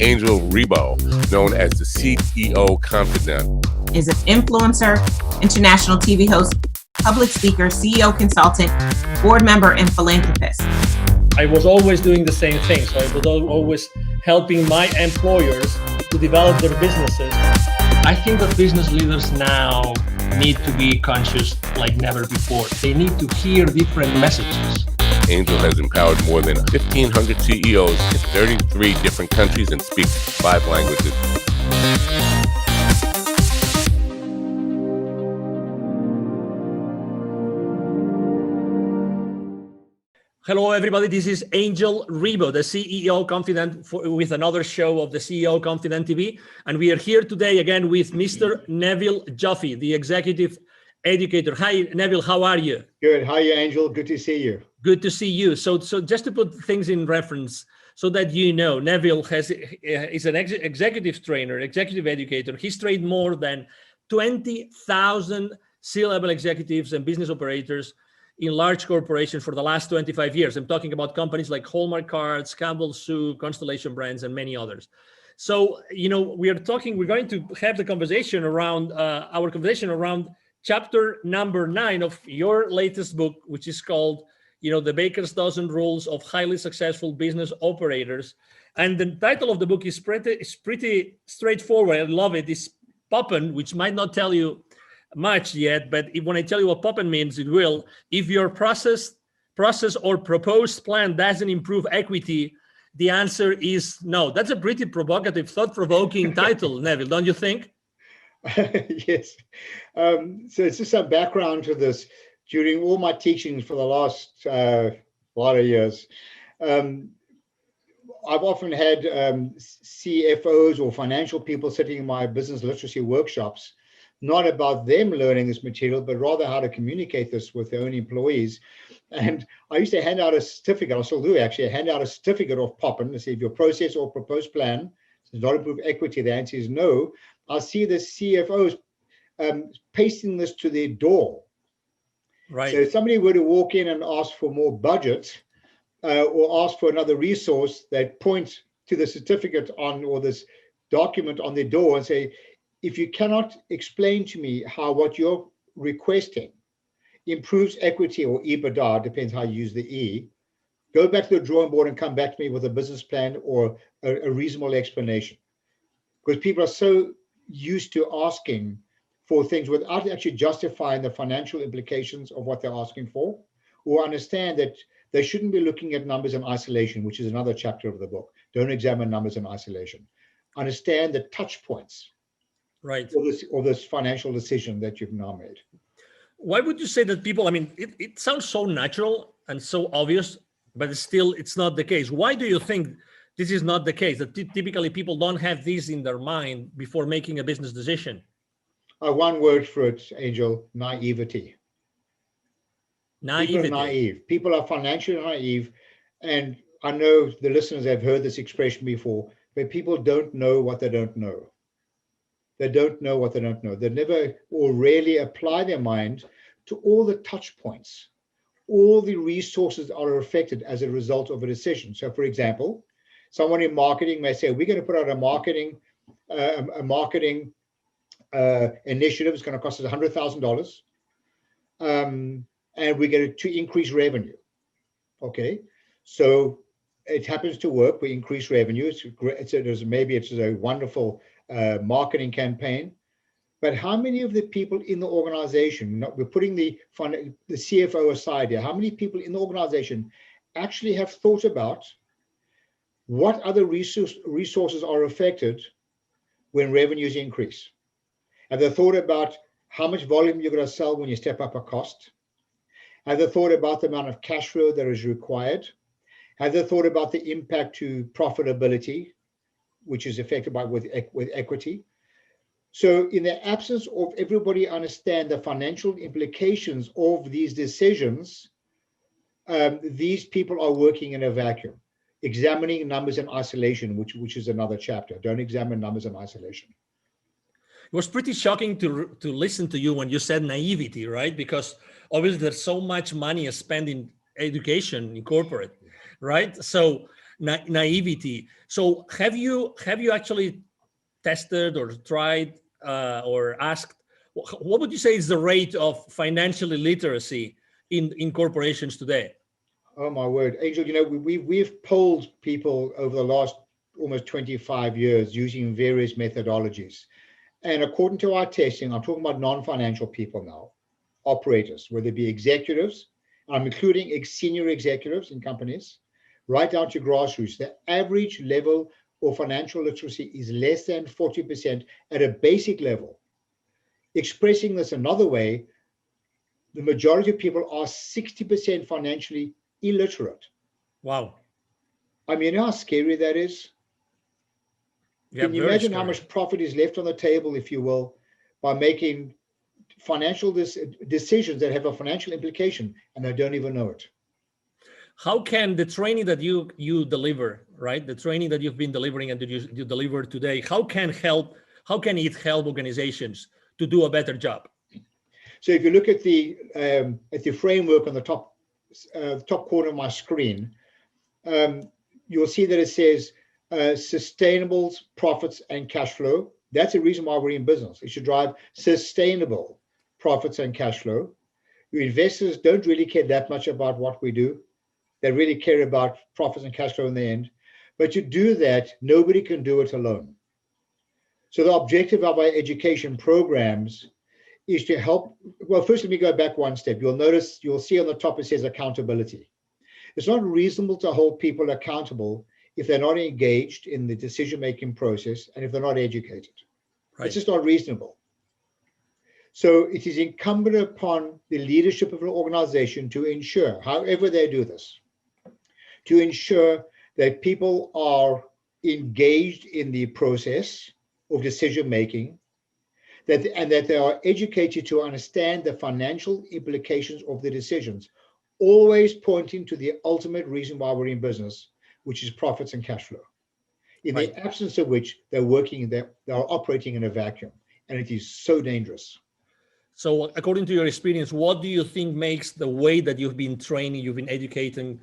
Angel Rebo, known as the CEO Confidant. Is an influencer, international TV host, public speaker, CEO consultant, board member, and philanthropist. I was always doing the same thing. So I was always helping my employers to develop their businesses. I think that business leaders now need to be conscious like never before. They need to hear different messages. Angel has empowered more than 1,500 CEOs in 33 different countries and speaks 5 languages. Hello, everybody. This is Angel Rebo, the CEO Confidant, with another show of the CEO Confidant TV. And we are here today again with Mr. Neville Jaffe, the executive educator. Hi, Neville. How are you? Good. How are you, Angel? Good to see you. Good to see you. So just to put things in reference so that you know, Neville is an executive trainer, executive educator. He's trained more than 20,000 C-level executives and business operators in large corporations for the last 25 years. I'm talking about companies like Hallmark Cards, Campbell's Soup, Constellation Brands, and many others. So, we're going to have the conversation around our conversation around chapter number 9 of your latest book, which is called, The Baker's Dozen Rules of Highly Successful Business Operators. And the title of the book is pretty straightforward. I love it. It's Poppin, which might not tell you much yet, but when I tell you what Poppin means, it will. If your process or proposed plan doesn't improve equity, the answer is no. That's a pretty provocative, thought-provoking title, Neville, don't you think? Yes. So it's just some background to this. During all my teachings for the last lot of years, I've often had CFOs or financial people sitting in my business literacy workshops, not about them learning this material, but rather how to communicate this with their own employees. And I used to hand out a certificate, I still do actually, hand out a certificate of Poppin to see if your process or proposed plan does not improve equity. The answer is no. I see the CFOs pasting this to their door. Right. So if somebody were to walk in and ask for more budget or ask for another resource, they'd point to the certificate on or this document on their door and say, if you cannot explain to me how what you're requesting improves equity or EBITDA, depends how you use the E, go back to the drawing board and come back to me with a business plan or a reasonable explanation. Because people are so used to asking for things without actually justifying the financial implications of what they're asking for, or understand that they shouldn't be looking at numbers in isolation, which is another chapter of the book. Don't examine numbers in isolation. Understand the touch points. Right. Or this financial decision that you've now made. Why would you say that people, it sounds so natural and so obvious, but it's not the case. Why do you think this is not the case, that typically people don't have this in their mind before making a business decision? One word for it, Angel: naivety. Naivety. People are naive. People are financially naive. And I know the listeners have heard this expression before, but people don't know what they don't know. They don't know what they don't know. They never or rarely apply their mind to all the touch points, all the resources that are affected as a result of a decision. So, for example, someone in marketing may say, we're going to put out a marketing initiative. It's going to cost us $100,000. And we're going to increase revenue. Okay. So it happens to work. We increase revenue. Maybe it's a wonderful marketing campaign, but how many of the people in the organization, we're putting the CFO aside here, how many people in the organization actually have thought about what other resources are affected when revenues increase? Have they thought about how much volume you're going to sell when you step up a cost? Have they thought about the amount of cash flow that is required? Have they thought about the impact to profitability, which is affected with equity? So in the absence of everybody understand the financial implications of these decisions, these people are working in a vacuum, examining numbers in isolation, which is another chapter. Don't examine numbers in isolation. It was pretty shocking to listen to you when you said naivety, right? Because obviously there's so much money spent in education in corporate, right? So naivety. So have you actually tested or tried or asked, what would you say is the rate of financial illiteracy in corporations today? Oh my word, Angel, we've polled people over the last almost 25 years using various methodologies. And according to our testing, I'm talking about non-financial people now, operators, whether it be executives, I'm including senior executives in companies, right down to grassroots. The average level of financial literacy is less than 40% at a basic level. Expressing this another way, the majority of people are 60% financially illiterate. Wow. I mean, you know how scary that is? Yeah, can you imagine how much profit is left on the table, if you will, by making financial decisions that have a financial implication and they don't even know it? How can the training that you deliver, right? The training that you've been delivering and that you deliver today, how can it help organizations to do a better job? So if you look at the framework on the top corner of my screen, you'll see that it says sustainable profits and cash flow. That's the reason why we're in business. It should drive sustainable profits and cash flow. Your investors don't really care that much about what we do. They really care about profits and cash flow in the end. But to do that, nobody can do it alone. So the objective of our education programs is to help. Well, first, let me go back one step. You'll see on the top it says accountability. It's not reasonable to hold people accountable if they're not engaged in the decision-making process and if they're not educated. Right. It's just not reasonable. So it is incumbent upon the leadership of an organization to ensure, however they do this, to ensure that people are engaged in the process of decision-making, and that they are educated to understand the financial implications of the decisions, always pointing to the ultimate reason why we're in business, which is profits and cash flow. In the absence of which they are operating in a vacuum, and it is so dangerous. So according to your experience, what do you think makes the way that you've been training, you've been educating,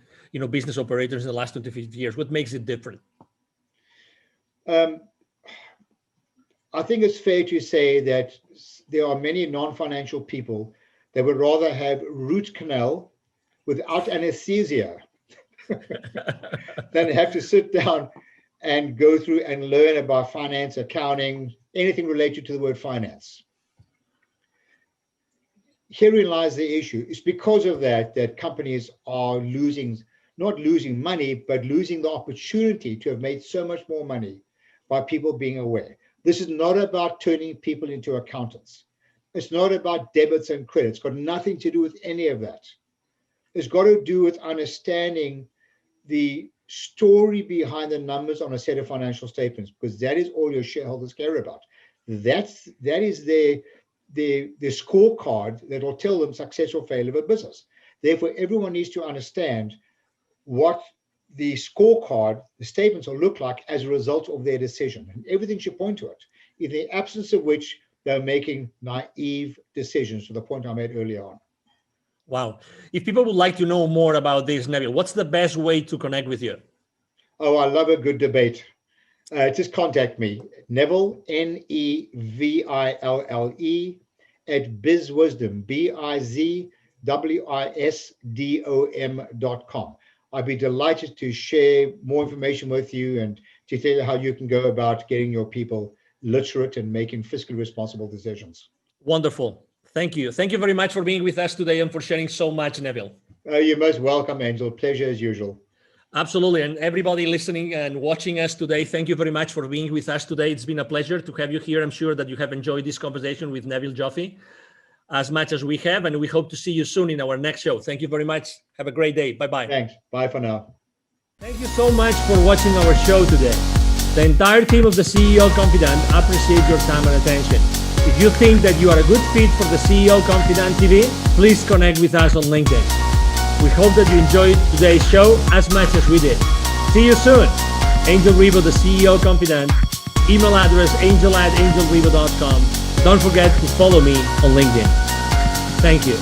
business operators in the last 25 years, what makes it different? I think it's fair to say that there are many non-financial people that would rather have root canal without anesthesia than have to sit down and go through and learn about finance, accounting, anything related to the word finance. Herein lies the issue. It's because of that companies are not losing money, but losing the opportunity to have made so much more money by people being aware. This is not about turning people into accountants. It's not about debits and credits. It's got nothing to do with any of that. It's got to do with understanding the story behind the numbers on a set of financial statements, because that is all your shareholders care about. That is the scorecard that will tell them success or failure of a business. Therefore, everyone needs to understand what the scorecard, the statements will look like as a result of their decision. And everything should point to it, in the absence of which they're making naive decisions, to the point I made earlier on. Wow. If people would like to know more about this, Neville, what's the best way to connect with you? Oh, I love a good debate. Just contact me, Neville, Neville, at bizwisdom, bizwisdom.com. I'd be delighted to share more information with you and to tell you how you can go about getting your people literate and making fiscally responsible decisions. Wonderful. Thank you. Thank you very much for being with us today and for sharing so much, Neville. You're most welcome, Angel. Pleasure as usual. Absolutely. And everybody listening and watching us today, thank you very much for being with us today. It's been a pleasure to have you here. I'm sure that you have enjoyed this conversation with Neville Jaffe as much as we have, and we hope to see you soon in our next show. Thank you very much. Have a great day. Bye-bye. Thanks. Bye for now. Thank you so much for watching our show today. The entire team of the CEO Confidant appreciate your time and attention. If you think that you are a good fit for the CEO Confidant TV, please connect with us on LinkedIn. We hope that you enjoyed today's show as much as we did. See you soon. Angel Rivo, the CEO Confidant. Email address angel@angelrivo.com. Don't forget to follow me on LinkedIn. Thank you.